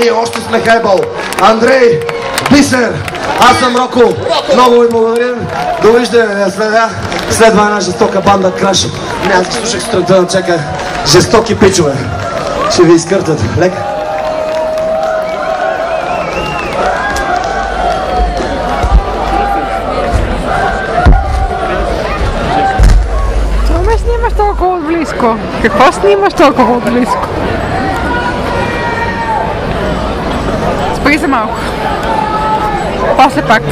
ние още сме Хайбал. Андрей, Бисер, аз съм Роко. Много ви благодарим. Довиждане. Следва една жестока банда Краш. Не, аз ги слушах сутринта на чека. Жестоки пичове. Ще ви изкъртат. Лека. Снимаш толкова отблизко. Какво снимаш толкова отблизко? Спри се малко. После пак.